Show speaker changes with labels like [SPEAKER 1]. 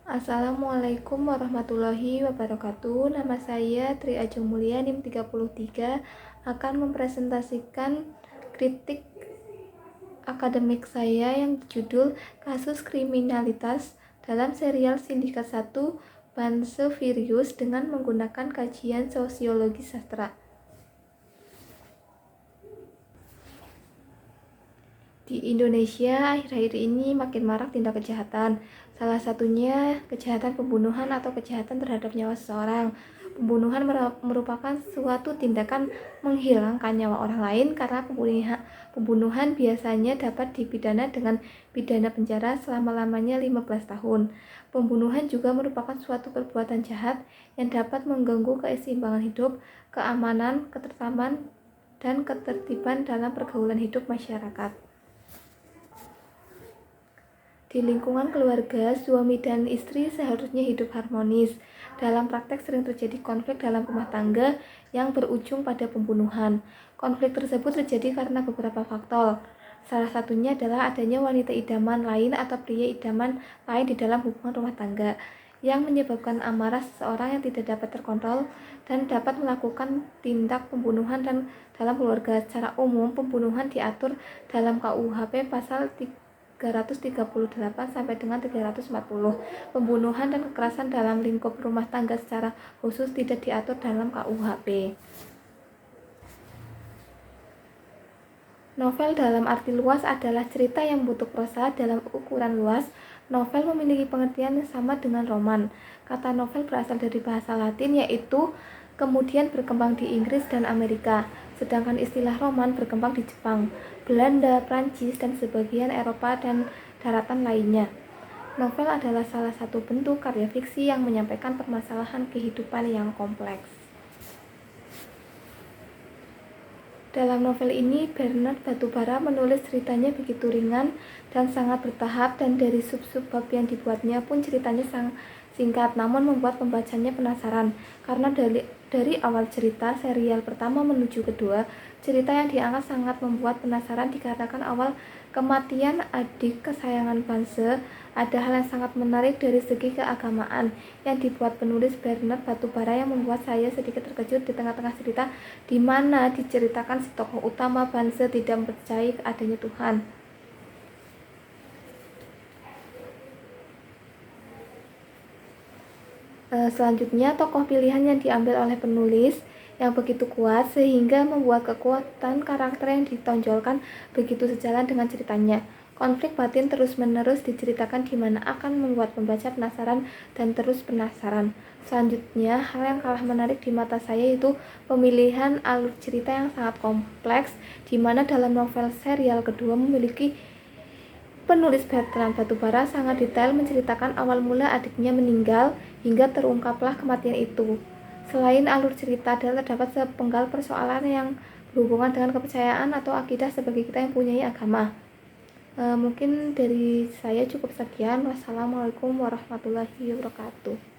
[SPEAKER 1] Assalamualaikum warahmatullahi wabarakatuh. Nama saya Tri Ajeng Mulia NIM 33 akan mempresentasikan kritik akademik saya yang berjudul Kasus Kriminalitas dalam serial Sindikat 1 Banse Virius dengan menggunakan kajian sosiologi sastra. Di Indonesia akhir-akhir ini makin marak tindak kejahatan. Salah satunya kejahatan pembunuhan atau kejahatan terhadap nyawa seseorang. Pembunuhan merupakan suatu tindakan menghilangkan nyawa orang lain karena pembunuhan biasanya dapat dipidana dengan pidana penjara selama-lamanya 15 tahun. Pembunuhan juga merupakan suatu perbuatan jahat yang dapat mengganggu keseimbangan hidup, keamanan, ketertiban, dan ketertiban dalam pergaulan hidup masyarakat. Di lingkungan keluarga, suami dan istri seharusnya hidup harmonis. Dalam praktek sering terjadi konflik dalam rumah tangga yang berujung pada pembunuhan. Konflik tersebut terjadi karena beberapa faktor. Salah satunya adalah adanya wanita idaman lain atau pria idaman lain di dalam hubungan rumah tangga yang menyebabkan amarah seseorang yang tidak dapat terkontrol dan dapat melakukan tindak pembunuhan. Dan dalam keluarga secara umum, pembunuhan diatur dalam KUHP pasal 338 sampai dengan 340. Pembunuhan dan kekerasan dalam lingkup rumah tangga secara khusus tidak diatur dalam KUHP. Novel dalam arti luas adalah cerita yang butuh prosa dalam ukuran luas. Novel memiliki pengertian yang sama dengan roman. Kata novel berasal dari bahasa Latin yaitu kemudian berkembang di Inggris dan Amerika. Sedangkan istilah roman berkembang di Jepang, Belanda, Prancis, dan sebagian Eropa dan daratan lainnya. Novel adalah salah satu bentuk karya fiksi yang menyampaikan permasalahan kehidupan yang kompleks. Dalam novel ini, Bernard Batubara menulis ceritanya begitu ringan dan sangat bertahap, dan dari sub-sub bab yang dibuatnya pun ceritanya sangat singkat, namun membuat pembacanya penasaran. Karena dari awal cerita, serial pertama menuju kedua, cerita yang diangkat sangat membuat penasaran dikarenakan awal kematian adik kesayangan Banse. Ada hal yang sangat menarik dari segi keagamaan yang dibuat penulis Bernard Batubara yang membuat saya sedikit terkejut di tengah-tengah cerita di mana diceritakan si tokoh utama Banse tidak percaya adanya Tuhan. Selanjutnya, tokoh pilihan yang diambil oleh penulis yang begitu kuat sehingga membuat kekuatan karakter yang ditonjolkan begitu sejalan dengan ceritanya. Konflik batin terus-menerus diceritakan di mana akan membuat pembaca penasaran dan terus penasaran. Selanjutnya, hal yang kalah menarik di mata saya yaitu pemilihan alur cerita yang sangat kompleks, di mana dalam novel serial kedua memiliki penulis Bernard Batubara sangat detail menceritakan awal mula adiknya meninggal hingga terungkaplah kematian itu. Selain alur cerita, terdapat sepenggal persoalan yang berhubungan dengan kepercayaan atau akidah sebagai kita yang punya agama. Mungkin dari saya cukup sekian. Wassalamualaikum warahmatullahi wabarakatuh.